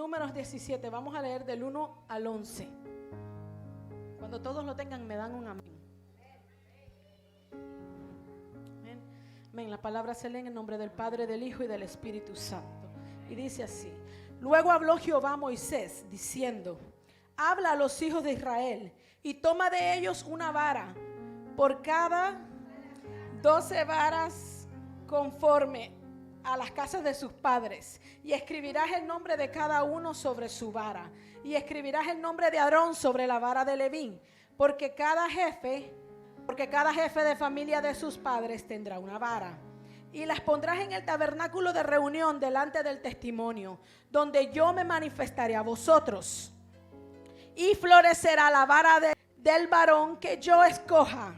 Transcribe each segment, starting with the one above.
Números 17, vamos a leer del 1 al 11. Cuando todos lo tengan, me dan un amén. Amén. Amén. La palabra se lee en el nombre del Padre, del Hijo y del Espíritu Santo. Y dice así: Luego habló Jehová a Moisés, diciendo: Habla a los hijos de Israel, y toma de ellos una vara, por cada 12 varas conforme a las casas de sus padres, y escribirás el nombre de cada uno sobre su vara, y escribirás el nombre de Aarón sobre la vara de Leví, porque cada jefe de familia de sus padres tendrá una vara. Y las pondrás en el tabernáculo de reunión delante del testimonio, donde yo me manifestaré a vosotros. Y florecerá la vara del varón que yo escoja,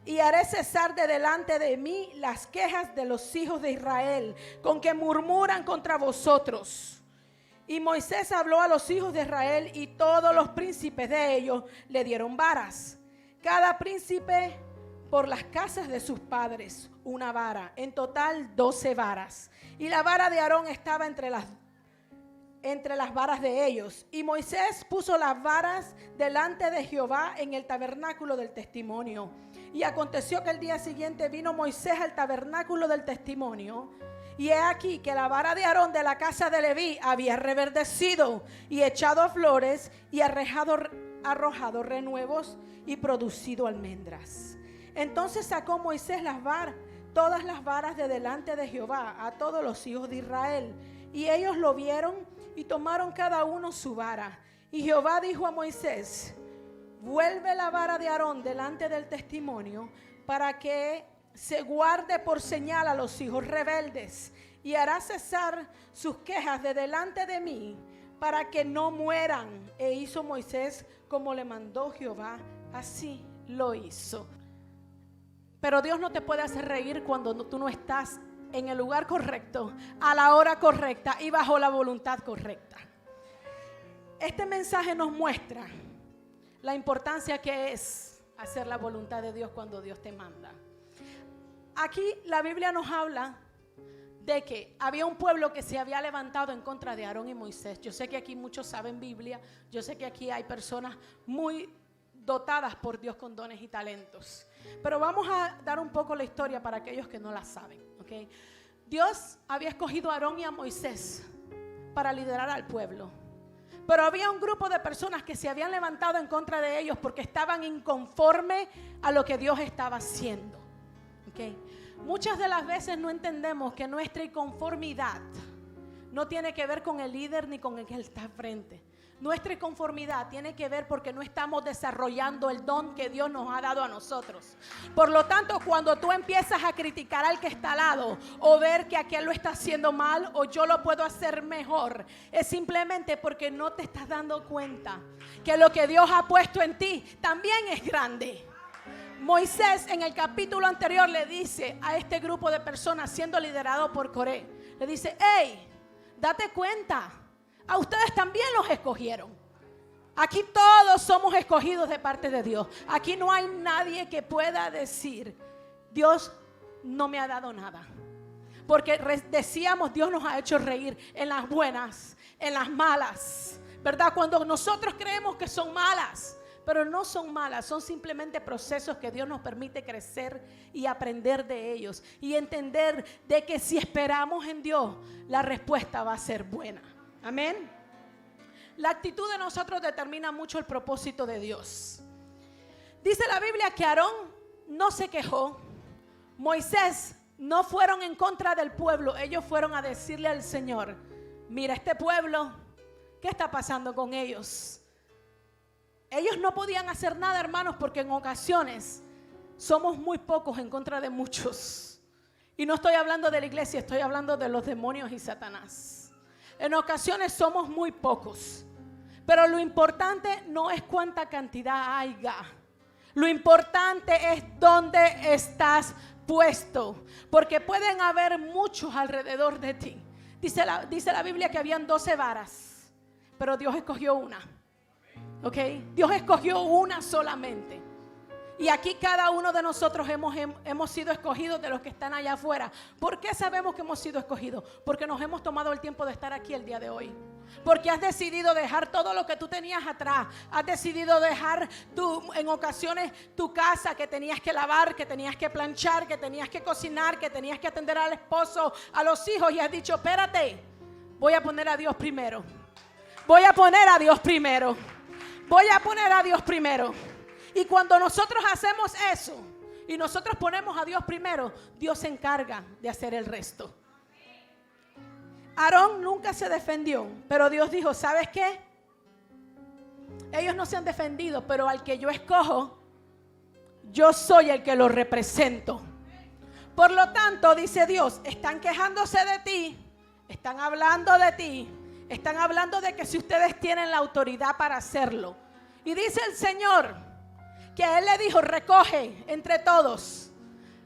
y haré cesar de delante de mí las quejas de los hijos de Israel, con que murmuran contra vosotros. Y Moisés habló a los hijos de Israel, y todos los príncipes de ellos le dieron varas, cada príncipe por las casas de sus padres una vara, en total 12 varas. Y la vara de Aarón estaba entre las varas de ellos. Y Moisés puso las varas delante de Jehová en el tabernáculo del testimonio. Y aconteció que el día siguiente vino Moisés al tabernáculo del testimonio, y he aquí que la vara de Aarón de la casa de Leví había reverdecido y echado flores y arrojado renuevos y producido almendras. Entonces sacó Moisés todas las varas de delante de Jehová a todos los hijos de Israel, y ellos lo vieron y tomaron cada uno su vara. Y Jehová dijo a Moisés: Vuelve la vara de Aarón delante del testimonio, para que se guarde por señal a los hijos rebeldes, y hará cesar sus quejas de delante de mí, para que no mueran. E hizo Moisés como le mandó Jehová, así lo hizo. Pero Dios no te puede hacer reír cuando tú no estás en el lugar correcto, a la hora correcta y bajo la voluntad correcta. Este mensaje nos muestra la importancia que es hacer la voluntad de Dios cuando Dios te manda. Aquí la Biblia nos habla de que había un pueblo que se había levantado en contra de Aarón y Moisés. Yo sé que aquí muchos saben Biblia, yo sé que aquí hay personas muy dotadas por Dios con dones y talentos, pero vamos a dar un poco la historia para aquellos que no la saben, ¿okay? Dios había escogido a Aarón y a Moisés para liderar al pueblo, pero había un grupo de personas que se habían levantado en contra de ellos porque estaban inconformes a lo que Dios estaba haciendo, ¿okay? Muchas de las veces no entendemos que nuestra inconformidad no tiene que ver con el líder ni con el que está al frente. Nuestra inconformidad tiene que ver porque no estamos desarrollando el don que Dios nos ha dado a nosotros. Por lo tanto, cuando tú empiezas a criticar al que está al lado, o ver que aquel lo está haciendo mal, o yo lo puedo hacer mejor, es simplemente porque no te estás dando cuenta que lo que Dios ha puesto en ti también es grande. Moisés en el capítulo anterior le dice a este grupo de personas siendo liderado por Coré, le dice: hey, date cuenta, a ustedes también los escogieron. Aquí todos somos escogidos de parte de Dios. Aquí no hay nadie que pueda decir: Dios no me ha dado nada. Porque decíamos, Dios nos ha hecho reír en las buenas, en las malas, ¿verdad? Cuando nosotros creemos que son malas, pero no son malas, son simplemente procesos que Dios nos permite crecer y aprender de ellos, y entender de que si esperamos en Dios, la respuesta va a ser buena. Amén. La actitud de nosotros determina mucho el propósito de Dios. Dice la Biblia que Aarón no se quejó, Moisés no fueron en contra del pueblo, ellos fueron a decirle al Señor: mira este pueblo, ¿qué está pasando con ellos? Ellos no podían hacer nada, hermanos, porque en ocasiones somos muy pocos en contra de muchos. Y no estoy hablando de la iglesia, estoy hablando de los demonios y Satanás. En ocasiones somos muy pocos, pero lo importante no es cuánta cantidad haya. Lo importante es dónde estás puesto, porque pueden haber muchos alrededor de ti. Dice la Biblia que habían 12 varas, pero Dios escogió una. Okay. Dios escogió una solamente. Y aquí cada uno de nosotros hemos sido escogidos de los que están allá afuera. ¿Por qué sabemos que hemos sido escogidos? Porque nos hemos tomado el tiempo de estar aquí el día de hoy. Porque has decidido dejar todo lo que tú tenías atrás. Has decidido dejar en ocasiones tu casa que tenías que lavar, que tenías que planchar, que tenías que cocinar, que tenías que atender al esposo, a los hijos. Y has dicho, espérate, voy a poner a Dios primero. Voy a poner a Dios primero. Voy a poner a Dios primero. Y cuando nosotros hacemos eso y nosotros ponemos a Dios primero, Dios se encarga de hacer el resto. Aarón nunca se defendió, pero Dios dijo, ¿sabes qué? Ellos no se han defendido, pero al que yo escojo, yo soy el que lo represento. Por lo tanto, dice Dios, están quejándose de ti, están hablando de ti, están hablando de que si ustedes tienen la autoridad para hacerlo. Y dice el Señor que a él le dijo, recoge entre todos,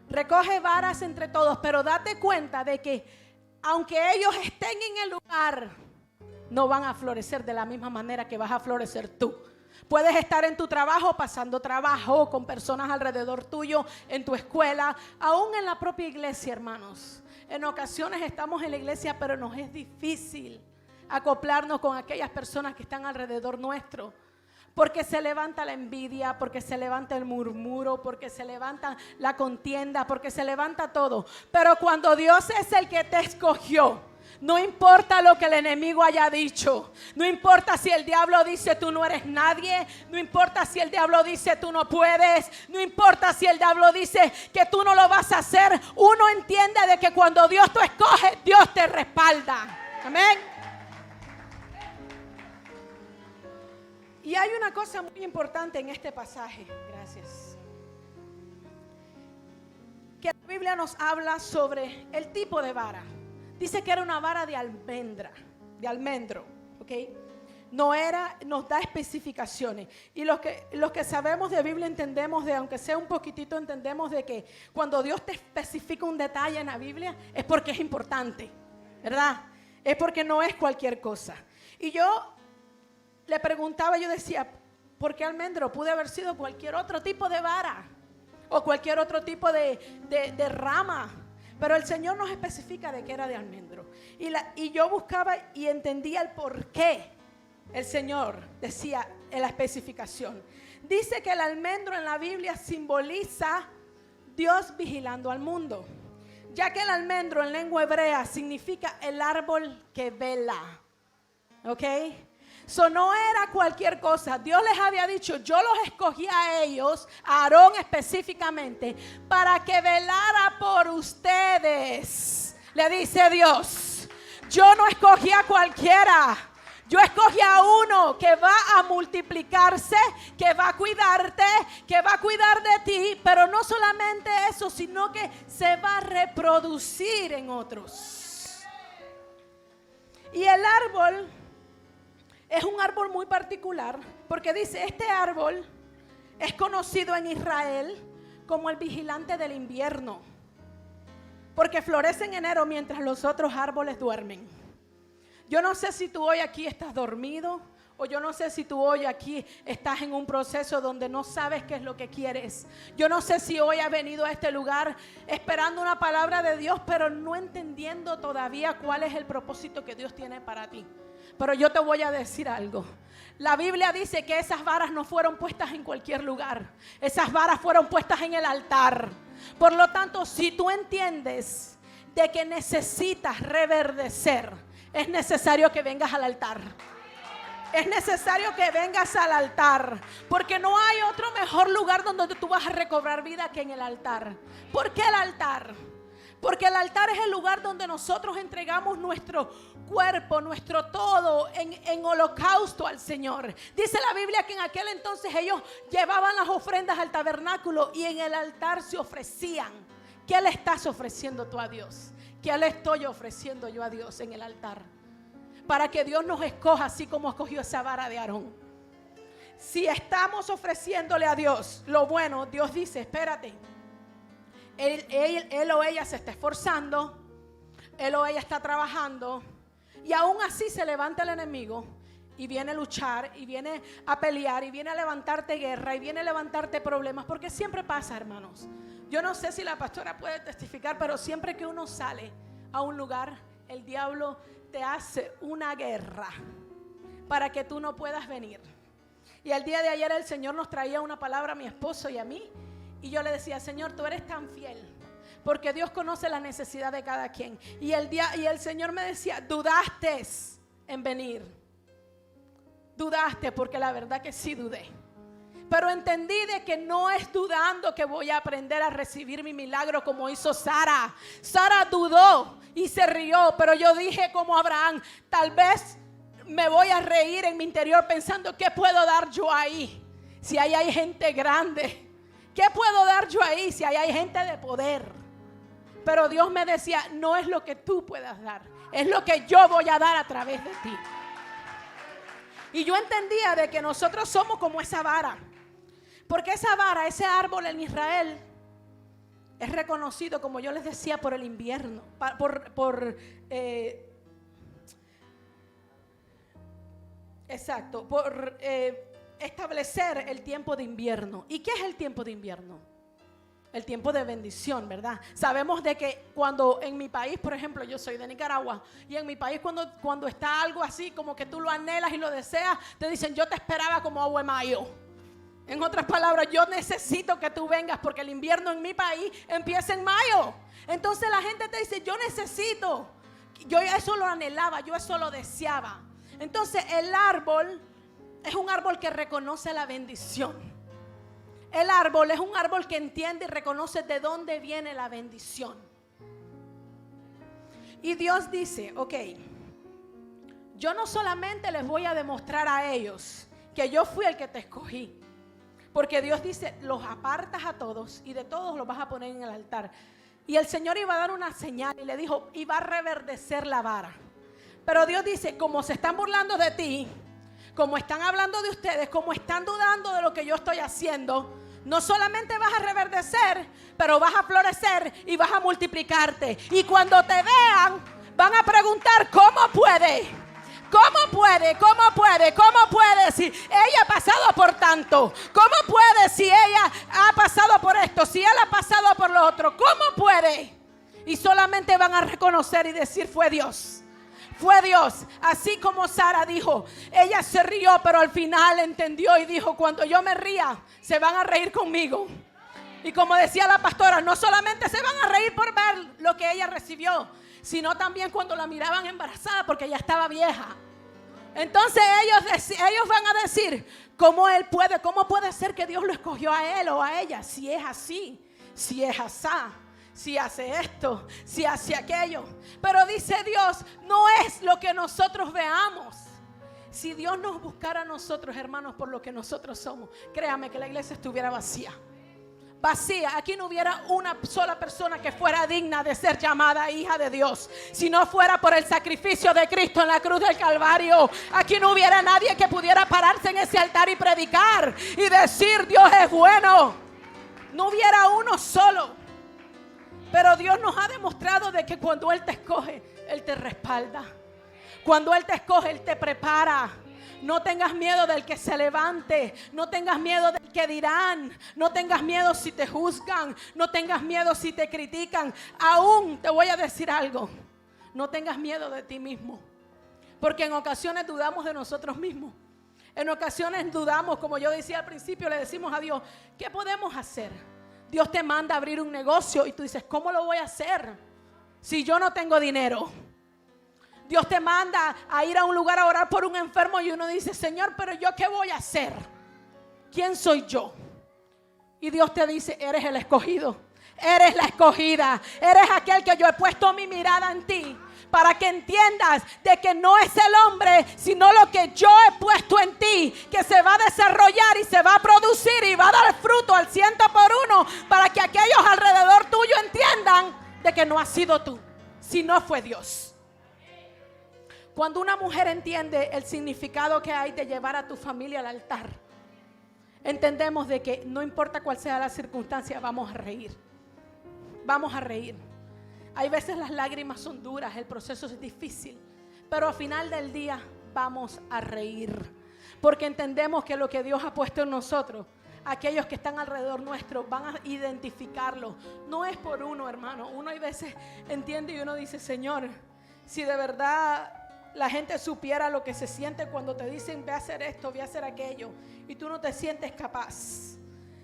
recoge varas entre todos, pero date cuenta de que aunque ellos estén en el lugar, no van a florecer de la misma manera que vas a florecer tú. Puedes estar en tu trabajo, pasando trabajo con personas alrededor tuyo, en tu escuela, aún en la propia iglesia, hermanos. En ocasiones estamos en la iglesia, pero nos es difícil acoplarnos con aquellas personas que están alrededor nuestro. Porque se levanta la envidia, porque se levanta el murmuro, porque se levanta la contienda, porque se levanta todo. Pero cuando Dios es el que te escogió, no importa lo que el enemigo haya dicho, no importa si el diablo dice tú no eres nadie, no importa si el diablo dice tú no puedes, no importa si el diablo dice que tú no lo vas a hacer, uno entiende de que cuando Dios te escoge, Dios te respalda. Amén. Y hay una cosa muy importante en este pasaje, gracias, que la Biblia nos habla sobre el tipo de vara. Dice que era una vara de almendro, ¿ok? Nos da especificaciones. Y los que sabemos de Biblia entendemos aunque sea un poquitito, entendemos de que cuando Dios te especifica un detalle en la Biblia es porque es importante, ¿verdad? Es porque no es cualquier cosa. Y yo le preguntaba, yo decía, ¿por qué almendro? Pude haber sido cualquier otro tipo de vara o cualquier otro tipo de rama, pero el Señor nos especifica de que era de almendro. Y yo buscaba y entendía el por qué el Señor decía en la especificación. Dice que el almendro en la Biblia simboliza Dios vigilando al mundo, ya que el almendro en lengua hebrea significa el árbol que vela, ¿ok? So no era cualquier cosa. Dios les había dicho, yo los escogí a ellos, a Aarón específicamente, para que velara por ustedes. Le dice Dios, yo no escogí a cualquiera. Yo escogí a uno que va a multiplicarse, que va a cuidarte, que va a cuidar de ti, pero no solamente eso, sino que se va a reproducir en otros. Y el árbol es un árbol muy particular, porque dice, este árbol es conocido en Israel como el vigilante del invierno, porque florece en enero mientras los otros árboles duermen. Yo no sé si tú hoy aquí estás dormido, o yo no sé si tú hoy aquí estás en un proceso donde no sabes qué es lo que quieres. Yo no sé si hoy has venido a este lugar esperando una palabra de Dios, pero no entendiendo todavía cuál es el propósito que Dios tiene para ti. Pero yo te voy a decir algo. La Biblia dice que esas varas no fueron puestas en cualquier lugar. Esas varas fueron puestas en el altar. Por lo tanto, si tú entiendes de que necesitas reverdecer, es necesario que vengas al altar. Es necesario que vengas al altar, porque no hay otro mejor lugar donde tú vas a recobrar vida que en el altar. ¿Por qué el altar? Porque el altar es el lugar donde nosotros entregamos nuestro cuerpo, nuestro todo en holocausto al Señor. Dice la Biblia que en aquel entonces ellos llevaban las ofrendas al tabernáculo y en el altar se ofrecían. ¿Qué le estás ofreciendo tú a Dios? ¿Qué le estoy ofreciendo yo a Dios en el altar? Para que Dios nos escoja así como escogió esa vara de Aarón. Si estamos ofreciéndole a Dios lo bueno, Dios dice, espérate. Él o ella se está esforzando, él o ella está trabajando, y aún así se levanta el enemigo y viene a luchar, y viene a pelear, y viene a levantarte guerra, y viene a levantarte problemas, porque siempre pasa, hermanos. Yo no sé si la pastora puede testificar, pero siempre que uno sale a un lugar, el diablo te hace una guerra para que tú no puedas venir. Y el día de ayer el Señor nos traía una palabra a mi esposo y a mí. Y yo le decía, Señor, tú eres tan fiel, porque Dios conoce la necesidad de cada quien. Y el Señor me decía, dudaste en venir. Dudaste, porque la verdad que sí dudé. Pero entendí de que no es dudando que voy a aprender a recibir mi milagro como hizo Sara. Sara dudó y se rió, pero yo dije como Abraham, tal vez me voy a reír en mi interior pensando, ¿qué puedo dar yo ahí? Si ahí hay gente grande. ¿Qué puedo dar yo ahí si ahí hay gente de poder? Pero Dios me decía, no es lo que tú puedas dar, es lo que yo voy a dar a través de ti. Y yo entendía de que nosotros somos como esa vara. Porque esa vara, ese árbol en Israel es reconocido, como yo les decía, por el invierno, por establecer el tiempo de invierno. ¿Y qué es el tiempo de invierno? El tiempo de bendición, ¿verdad? Sabemos de que cuando en mi país, por ejemplo, yo soy de Nicaragua, y en mi país cuando está algo así como que tú lo anhelas y lo deseas, te dicen, yo te esperaba como agua de mayo. En otras palabras, yo necesito que tú vengas porque el invierno en mi país empieza en mayo. Entonces la gente te dice, yo necesito. Yo eso lo anhelaba, yo eso lo deseaba. Entonces el árbol es un árbol que reconoce la bendición. El árbol es un árbol que entiende y reconoce de dónde viene la bendición. Y Dios dice, ok, yo no solamente les voy a demostrar a ellos que yo fui el que te escogí, porque Dios dice, los apartas a todos y de todos los vas a poner en el altar. Y el Señor iba a dar una señal y le dijo, iba a reverdecer la vara. Pero Dios dice, como se están burlando de ti, como están hablando de ustedes, como están dudando de lo que yo estoy haciendo, no solamente vas a reverdecer, pero vas a florecer y vas a multiplicarte. Y cuando te vean, van a preguntar, ¿cómo puede? ¿Cómo puede? ¿Cómo puede? ¿Cómo puede si ella ha pasado por tanto? ¿Cómo puede si ella ha pasado por esto? Si él ha pasado por lo otro, ¿cómo puede? Y solamente van a reconocer y decir, fue Dios. Fue Dios. Así como Sara dijo, ella se rió, pero al final entendió y dijo, cuando yo me ría, se van a reír conmigo. Y como decía la pastora, no solamente se van a reír por ver lo que ella recibió, sino también cuando la miraban embarazada, porque ella estaba vieja. Entonces ellos van a decir, ¿cómo él puede? ¿Cómo puede ser que Dios lo escogió a él o a ella? Si es así, si es asá, si hace esto, si hace aquello. Pero dice Dios, no es lo que nosotros veamos. Si Dios nos buscara a nosotros, hermanos, por lo que nosotros somos, créame que la iglesia estuviera vacía. Vacía, aquí no hubiera una sola persona que fuera digna de ser llamada hija de Dios. Si no fuera por el sacrificio de Cristo en la cruz del Calvario, aquí no hubiera nadie que pudiera pararse en ese altar y predicar y decir, Dios es bueno. No hubiera uno solo. Pero Dios nos ha demostrado de que cuando Él te escoge, Él te respalda. Cuando Él te escoge, Él te prepara. No tengas miedo del que se levante. No tengas miedo del que dirán. No tengas miedo si te juzgan. No tengas miedo si te critican. Aún te voy a decir algo. No tengas miedo de ti mismo. Porque en ocasiones dudamos de nosotros mismos. En ocasiones dudamos, como yo decía al principio, le decimos a Dios, ¿qué podemos hacer? Dios te manda a abrir un negocio y tú dices, ¿cómo lo voy a hacer si yo no tengo dinero? Dios te manda a ir a un lugar a orar por un enfermo y uno dice, Señor, pero ¿yo qué voy a hacer? ¿Quién soy yo? Y Dios te dice, eres el escogido, eres la escogida, eres aquel que yo he puesto mi mirada en ti, para que entiendas de que no es el hombre, sino lo que yo he puesto en ti, que se va a desarrollar y se va a producir y va a dar fruto al 100%, para que aquellos alrededor tuyo entiendan de que no has sido tú, sino fue Dios. Cuando una mujer entiende el significado que hay de llevar a tu familia al altar, entendemos de que no importa cuál sea la circunstancia, vamos a reír. Vamos a reír. Hay veces las lágrimas son duras, el proceso es difícil, pero al final del día vamos a reír. Porque entendemos que lo que Dios ha puesto en nosotros, aquellos que están alrededor nuestro van a identificarlo. No es por uno, hermano. Uno hay veces entiende y uno dice, Señor, si de verdad la gente supiera lo que se siente cuando te dicen ve a hacer esto, ve a hacer aquello, y tú no te sientes capaz.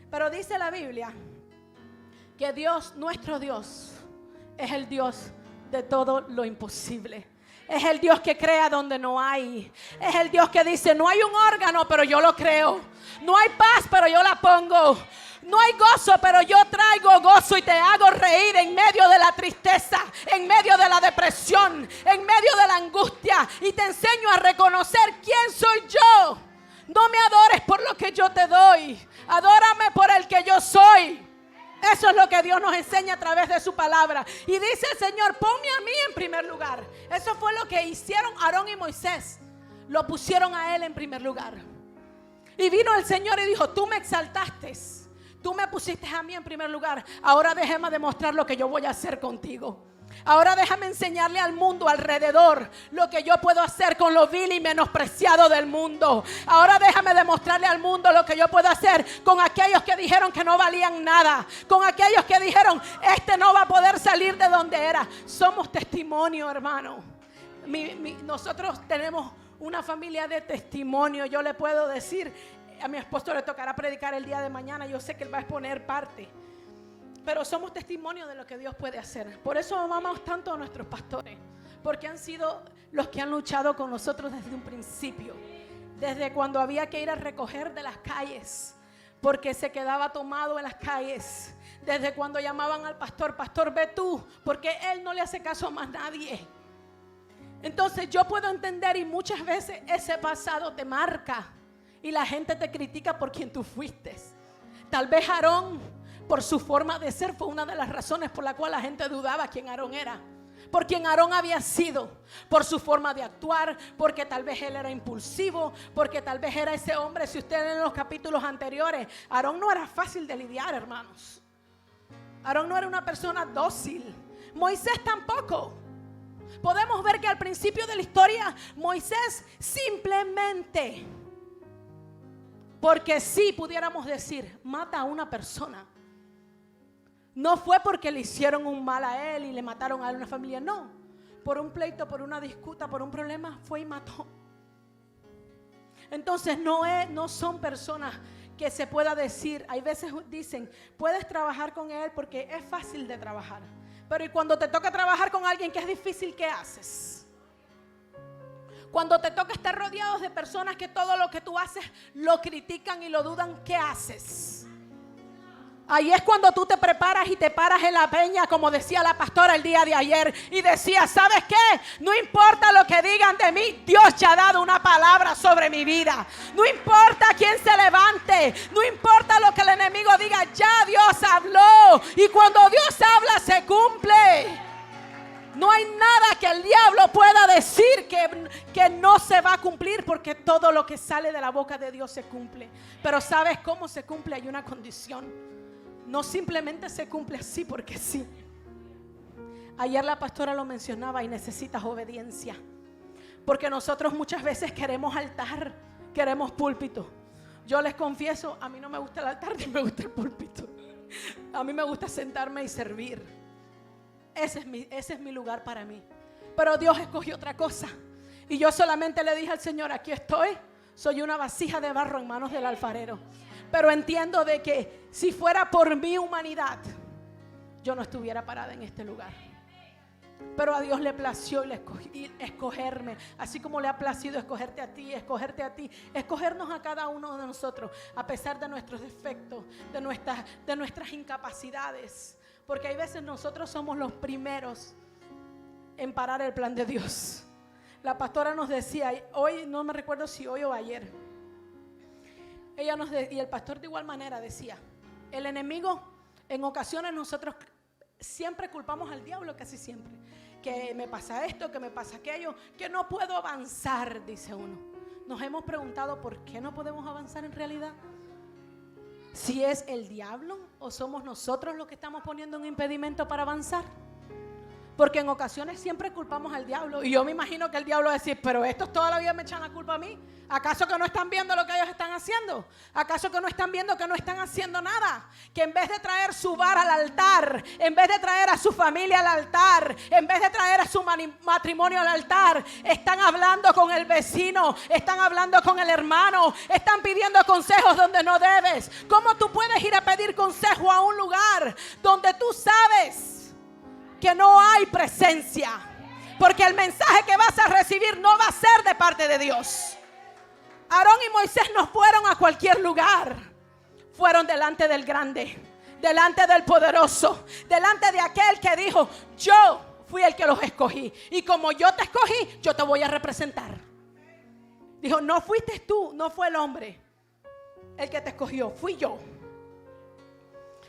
Pero dice la Biblia que Dios, nuestro Dios, es el Dios de todo lo imposible. Es el Dios que crea donde no hay. Es el Dios que dice, no hay un órgano, pero yo lo creo. No hay paz, pero yo la pongo. No hay gozo, pero yo traigo gozo y te hago reír en medio de la tristeza, en medio de la depresión, en medio de la angustia. Y te enseño a reconocer quién soy yo. No me adores por lo que yo te doy. Adórame por el que yo soy. Eso es lo que Dios nos enseña a través de su palabra. Y dice el Señor, ponme a mí en primer lugar. Eso fue lo que hicieron Aarón y Moisés. Lo pusieron a él en primer lugar. Y vino el Señor y dijo, tú me exaltaste. Tú me pusiste a mí en primer lugar. Ahora déjame demostrar lo que yo voy a hacer contigo. Ahora déjame enseñarle al mundo alrededor lo que yo puedo hacer con lo vil y menospreciado del mundo. Ahora déjame demostrarle al mundo lo que yo puedo hacer con aquellos que dijeron que no valían nada, con aquellos que dijeron este no va a poder salir de donde era. Somos testimonio, hermano. Nosotros tenemos una familia de testimonio. Yo le puedo decir, a mi esposo le tocará predicar el día de mañana. Yo sé que él va a exponer parte. Pero somos testimonio de lo que Dios puede hacer. Por eso amamos tanto a nuestros pastores, porque han sido los que han luchado con nosotros desde un principio. Desde cuando había que ir a recoger de las calles, porque se quedaba tomado en las calles. Desde cuando llamaban al pastor, pastor ve tú, porque él no le hace caso a más nadie. Entonces yo puedo entender, y muchas veces ese pasado te marca y la gente te critica por quien tú fuiste. Tal vez Aarón, por su forma de ser, fue una de las razones por la cual la gente dudaba quién Aarón era. Por quién Aarón había sido. Por su forma de actuar. Porque tal vez él era impulsivo. Porque tal vez era ese hombre. Si ustedes leen los capítulos anteriores, Aarón no era fácil de lidiar, hermanos. Aarón no era una persona dócil. Moisés tampoco. Podemos ver que al principio de la historia Moisés simplemente, porque sí pudiéramos decir, mata a una persona. No fue porque le hicieron un mal a él y le mataron a una familia, no. Por un pleito, por una disputa, por un problema, fue y mató. Entonces no son personas que se pueda decir. Hay veces dicen, puedes trabajar con él porque es fácil de trabajar. Pero y cuando te toca trabajar con alguien que es difícil, ¿qué haces? Cuando te toca estar rodeados de personas que todo lo que tú haces lo critican y lo dudan, ¿qué haces? Ahí es cuando tú te preparas y te paras en la peña, como decía la pastora el día de ayer, y decía, ¿sabes qué? No importa lo que digan de mí, Dios ya ha dado una palabra sobre mi vida. No importa quién se levante, no importa lo que el enemigo diga, ya Dios habló. Y cuando Dios habla, se cumple. No hay nada que el diablo pueda decir que no se va a cumplir, porque todo lo que sale de la boca de Dios se cumple. Pero ¿sabes cómo se cumple? Hay una condición. No simplemente se cumple así porque sí. Ayer la pastora lo mencionaba, y necesitas obediencia. Porque nosotros muchas veces queremos altar, queremos púlpito. Yo les confieso, a mí no me gusta el altar ni me gusta el púlpito. A mí me gusta sentarme y servir. Ese es mi lugar para mí. Pero Dios escogió otra cosa. Y yo solamente le dije al Señor, aquí estoy. Soy una vasija de barro en manos del alfarero. Pero entiendo de que si fuera por mi humanidad, yo no estuviera parada en este lugar. Pero a Dios le plació escogerme, así como le ha placido escogerte a ti, escogernos a cada uno de nosotros, a pesar de nuestros defectos, de nuestras incapacidades. Porque hay veces nosotros somos los primeros en parar el plan de Dios. La pastora nos decía, hoy no me recuerdo si hoy o ayer, y el pastor de igual manera decía, el enemigo, en ocasiones nosotros siempre culpamos al diablo, casi siempre, que me pasa esto, que me pasa aquello, que no puedo avanzar, dice uno. Nos hemos preguntado por qué no podemos avanzar en realidad. Si es el diablo o somos nosotros los que estamos poniendo un impedimento para avanzar. Porque en ocasiones siempre culpamos al diablo. Y yo me imagino que el diablo va a decir, pero estos toda la vida me echan la culpa a mí. ¿Acaso que no están viendo lo que ellos están haciendo? ¿Acaso que no están viendo que no están haciendo nada? Que en vez de traer su vara al altar, en vez de traer a su familia al altar, en vez de traer a su matrimonio al altar, están hablando con el vecino, están hablando con el hermano, están pidiendo consejos donde no debes. ¿Cómo tú puedes ir a pedir consejo a un lugar donde tú sabes que no hay presencia? Porque el mensaje que vas a recibir no va a ser de parte de Dios. Aarón y Moisés no fueron a cualquier lugar. Fueron delante del grande, delante del poderoso, delante de aquel que dijo, yo fui el que los escogí. Y como yo te escogí, yo te voy a representar. Dijo, no fuiste tú, no fue el hombre el que te escogió, fui yo.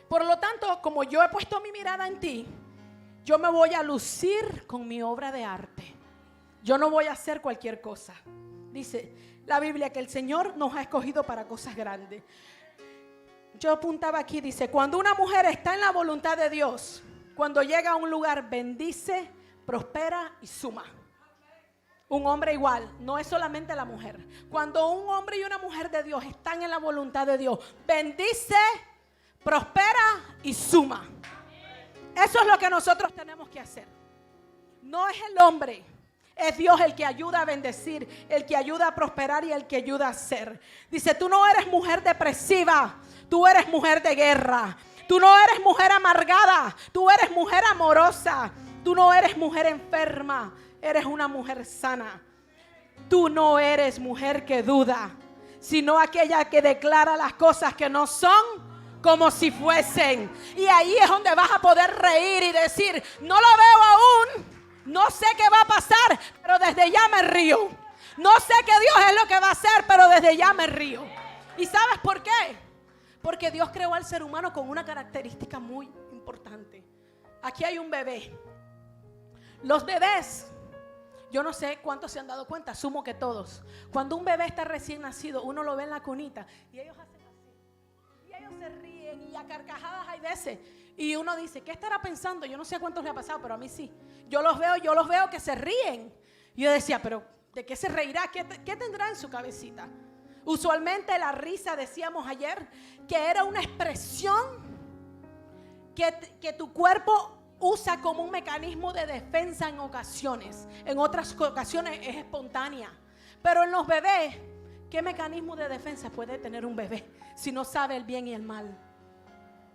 Por lo tanto, como yo he puesto mi mirada en ti, yo me voy a lucir con mi obra de arte. Yo no voy a hacer cualquier cosa. Dice la Biblia que el Señor nos ha escogido para cosas grandes. Yo apuntaba aquí, dice, cuando una mujer está en la voluntad de Dios, cuando llega a un lugar, bendice, prospera y suma. Un hombre igual, no es solamente la mujer. Cuando un hombre y una mujer de Dios están en la voluntad de Dios, bendice, prospera y suma. Eso es lo que nosotros tenemos que hacer. No es el hombre. Es Dios el que ayuda a bendecir, el que ayuda a prosperar y el que ayuda a hacer. Dice, tú no eres mujer depresiva, tú eres mujer de guerra. Tú no eres mujer amargada, tú eres mujer amorosa. Tú no eres mujer enferma, eres una mujer sana. Tú no eres mujer que duda, sino aquella que declara las cosas que no son como si fuesen. Y ahí es donde vas a poder reír y decir, no lo veo aún. No sé qué va a pasar, pero desde ya me río. No sé qué Dios es lo que va a hacer, pero desde ya me río. ¿Y sabes por qué? Porque Dios creó al ser humano con una característica muy importante. Aquí hay un bebé. Los bebés, yo no sé cuántos se han dado cuenta, asumo que todos. Cuando un bebé está recién nacido, uno lo ve en la cunita y ellos hacen así. Y ellos se ríen y a carcajadas hay veces. Y uno dice, ¿qué estará pensando? Yo no sé a cuántos le ha pasado, pero a mí sí. Yo los veo que se ríen. Y yo decía, pero ¿de qué se reirá? ¿Qué tendrá en su cabecita? Usualmente la risa, decíamos ayer, que era una expresión que tu cuerpo usa como un mecanismo de defensa en ocasiones. En otras ocasiones es espontánea. Pero en los bebés, ¿qué mecanismo de defensa puede tener un bebé si no sabe el bien y el mal?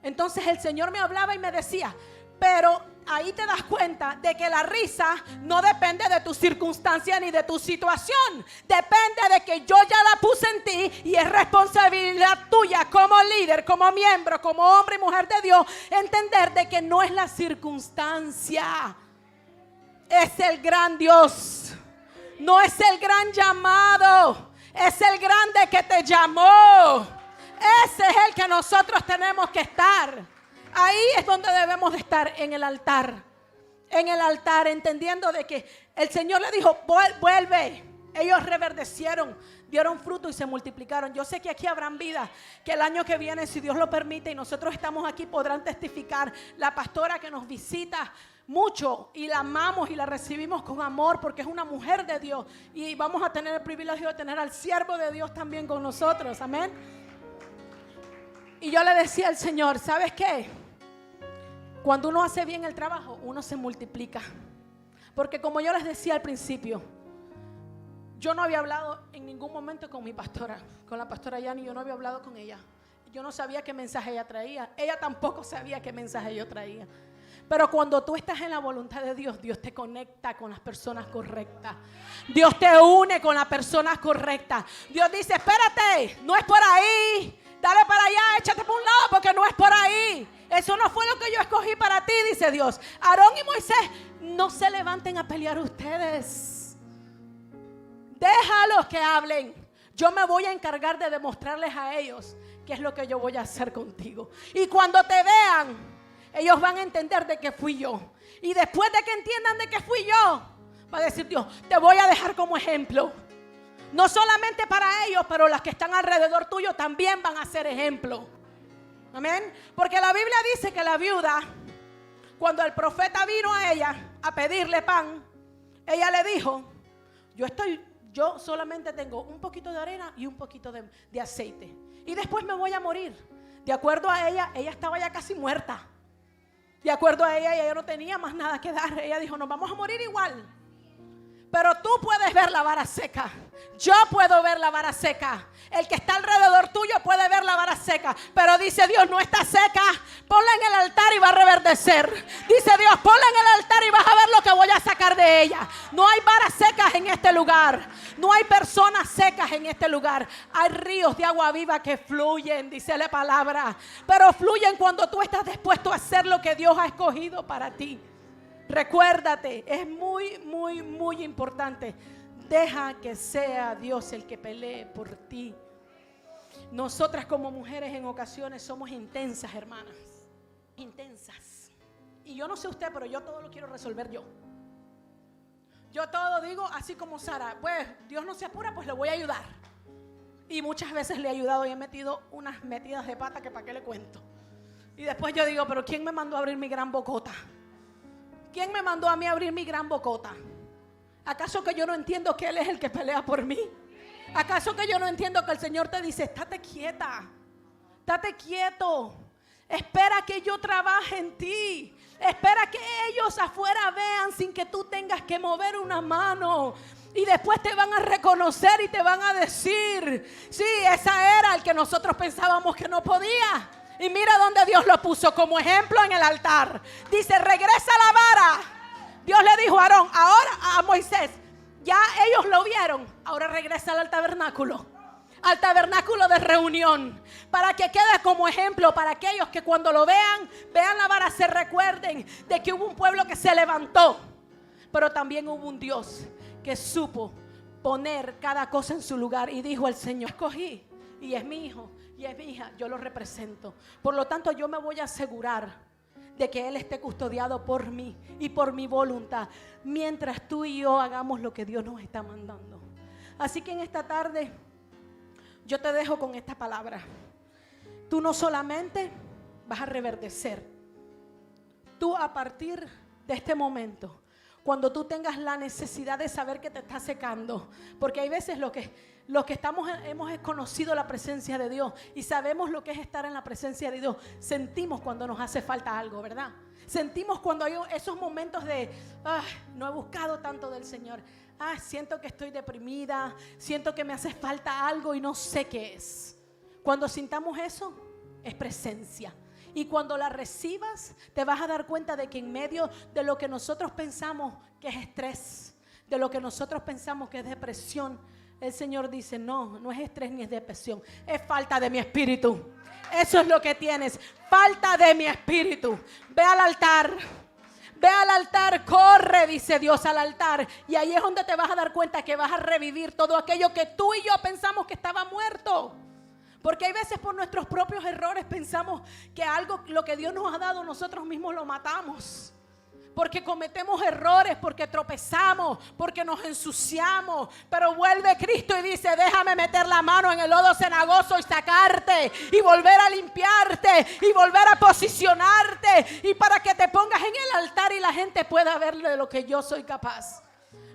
Entonces el Señor me hablaba y me decía, pero ahí te das cuenta de que la risa no depende de tu circunstancia ni de tu situación. Depende de que yo ya la puse en ti y es responsabilidad tuya como líder, como miembro, como hombre y mujer de Dios, entender de que no es la circunstancia, es el gran Dios. No es el gran llamado, es el grande que te llamó. Ese es el que nosotros tenemos que estar. Ahí es donde debemos de estar, en el altar. En el altar, entendiendo de que el Señor le dijo, vuelve. Ellos reverdecieron, dieron fruto y se multiplicaron. Yo sé que aquí habrán vidas que el año que viene, si Dios lo permite y nosotros estamos aquí, podrán testificar. La pastora que nos visita mucho y la amamos y la recibimos con amor porque es una mujer de Dios. Y vamos a tener el privilegio de tener al siervo de Dios también con nosotros. Amén. Y yo le decía al Señor, ¿sabes qué? Cuando uno hace bien el trabajo, uno se multiplica. Porque como yo les decía al principio, yo no había hablado en ningún momento con mi pastora, con la pastora Yani, yo no había hablado con ella. Yo no sabía qué mensaje ella traía. Ella tampoco sabía qué mensaje yo traía. Pero cuando tú estás en la voluntad de Dios, Dios te conecta con las personas correctas. Dios te une con las personas correctas. Dios dice, espérate, no es por ahí. Dale para allá, échate por un lado porque no es por ahí. Eso no fue lo que yo escogí para ti, dice Dios. Aarón y Moisés, no se levanten a pelear ustedes. Déjalos que hablen. Yo me voy a encargar de demostrarles a ellos qué es lo que yo voy a hacer contigo. Y cuando te vean, ellos van a entender de que fui yo. Y después de que entiendan de que fui yo, va a decir Dios, te voy a dejar como ejemplo. No solamente para ellos, pero las que están alrededor tuyo también van a ser ejemplo. Amén. Porque la Biblia dice que la viuda Cuando el profeta vino a ella a pedirle pan, ella le dijo, yo solamente tengo un poquito de arena y un poquito de aceite. Y después me voy a morir. De acuerdo a ella estaba ya casi muerta. De acuerdo a ella no tenía más nada que dar. Ella dijo, nos vamos a morir igual. Pero tú puedes ver la vara seca. Yo puedo ver la vara seca. El que está alrededor tuyo puede ver la vara seca. Pero dice Dios, no está seca. Ponla en el altar y va a reverdecer. Dice Dios, ponla en el altar y vas a ver lo que voy a sacar de ella. No hay varas secas en este lugar. No hay personas secas en este lugar. Hay ríos de agua viva que fluyen, dice la palabra. Pero fluyen cuando tú estás dispuesto a hacer lo que Dios ha escogido para ti. Recuérdate, es muy, muy, muy importante. Deja que sea Dios el que pelee por ti. Nosotras como mujeres en ocasiones somos intensas, hermanas. Intensas. Y yo no sé usted, pero yo todo lo quiero resolver yo. Yo todo digo así como Sara. Pues Dios no se apura, pues le voy a ayudar. Y muchas veces le he ayudado y he metido unas metidas de pata que para qué le cuento. Y después yo digo, pero ¿quién me mandó a abrir mi gran bocota? ¿Quién me mandó a mí a abrir mi gran bocota? ¿Acaso que yo no entiendo que Él es el que pelea por mí? ¿Acaso que yo no entiendo que el Señor te dice, estate quieta, estate quieto, espera que yo trabaje en ti, espera que ellos afuera vean sin que tú tengas que mover una mano? Y después te van a reconocer y te van a decir, sí, esa era el que nosotros pensábamos que no podía. Y mira dónde Dios lo puso como ejemplo en el altar. Dice, regresa la vara. Dios le dijo a Aarón, ahora a Moisés, ya ellos lo vieron, ahora regresa al tabernáculo de reunión, para que quede como ejemplo para aquellos que cuando lo vean la vara, se recuerden de que hubo un pueblo que se levantó, pero también hubo un Dios que supo poner cada cosa en su lugar. Y dijo el Señor, escogí y es mi hijo y es mi hija, yo lo represento. Por lo tanto, yo me voy a asegurar de que Él esté custodiado por mí y por mi voluntad, mientras tú y yo hagamos lo que Dios nos está mandando. Así que en esta tarde yo te dejo con esta palabra. Tú no solamente vas a reverdecer, tú a partir de este momento, cuando tú tengas la necesidad de saber que te está secando, porque hay veces los que hemos conocido la presencia de Dios y sabemos lo que es estar en la presencia de Dios, sentimos cuando nos hace falta algo, ¿verdad? Sentimos cuando hay esos momentos de, no he buscado tanto del Señor, siento que estoy deprimida, siento que me hace falta algo y no sé qué es. Cuando sintamos eso, es presencia. Y cuando la recibas, te vas a dar cuenta de que en medio de lo que nosotros pensamos que es estrés, de lo que nosotros pensamos que es depresión, el Señor dice, no es estrés ni es depresión, es falta de mi espíritu. Eso es lo que tienes, falta de mi espíritu. Ve al altar, corre, dice Dios, al altar. Y ahí es donde te vas a dar cuenta que vas a revivir todo aquello que tú y yo pensamos que estaba muerto. Porque hay veces por nuestros propios errores pensamos que algo, lo que Dios nos ha dado, nosotros mismos lo matamos. Porque cometemos errores, porque tropezamos, porque nos ensuciamos. Pero vuelve Cristo y dice, déjame meter la mano en el lodo cenagoso y sacarte, y volver a limpiarte, y volver a posicionarte, y para que te pongas en el altar y la gente pueda ver de lo que yo soy capaz.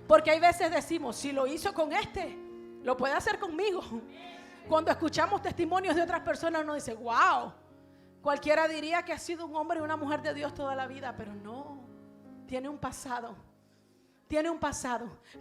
Porque hay veces decimos, si lo hizo con este, lo puede hacer conmigo. Cuando escuchamos testimonios de otras personas, uno dice, wow, cualquiera diría que ha sido un hombre y una mujer de Dios toda la vida, pero no, tiene un pasado,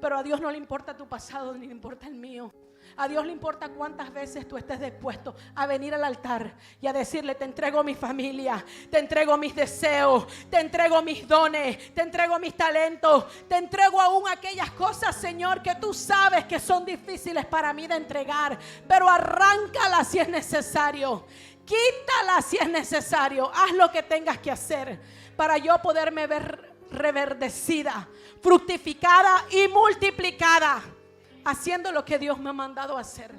pero a Dios no le importa tu pasado ni le importa el mío. A Dios le importa cuántas veces tú estés dispuesto a venir al altar y a decirle, te entrego mi familia, te entrego mis deseos, te entrego mis dones, te entrego mis talentos, te entrego aún aquellas cosas, Señor, que tú sabes que son difíciles para mí de entregar, pero arráncala si es necesario, quítala si es necesario, haz lo que tengas que hacer para yo poderme ver reverdecida, fructificada y multiplicada, haciendo lo que Dios me ha mandado a hacer.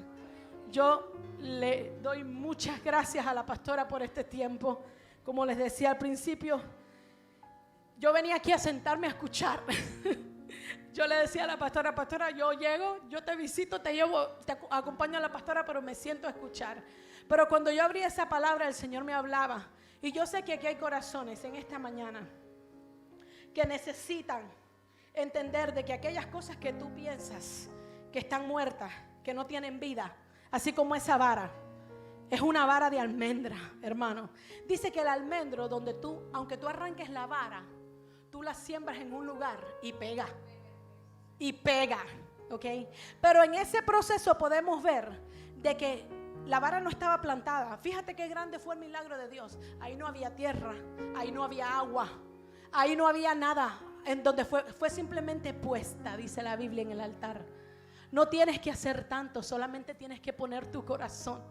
Yo le doy muchas gracias a la pastora por este tiempo. Como les decía al principio, yo venía aquí a sentarme a escuchar. Yo le decía a la pastora, yo llego, yo te visito, te llevo, te acompaño a la pastora, pero me siento a escuchar. Pero cuando yo abrí esa palabra, el Señor me hablaba. Y yo sé que aquí hay corazones en esta mañana que necesitan entender de que aquellas cosas que tú piensas que están muertas, que no tienen vida, así como esa vara, es una vara de almendra, hermano. Dice que el almendro, donde tú, aunque tú arranques la vara, tú la siembras en un lugar y pega. Y pega, ¿ok? Pero en ese proceso podemos ver de que la vara no estaba plantada. Fíjate qué grande fue el milagro de Dios. Ahí no había tierra, ahí no había agua, ahí no había nada. En donde fue simplemente puesta, dice la Biblia, en el altar. No tienes que hacer tanto, solamente tienes que poner tu corazón.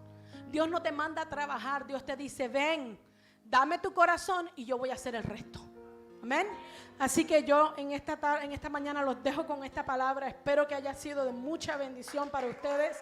Dios no te manda a trabajar, Dios te dice, ven, dame tu corazón y yo voy a hacer el resto. Amén. Así que yo en esta mañana los dejo con esta palabra. Espero que haya sido de mucha bendición para ustedes.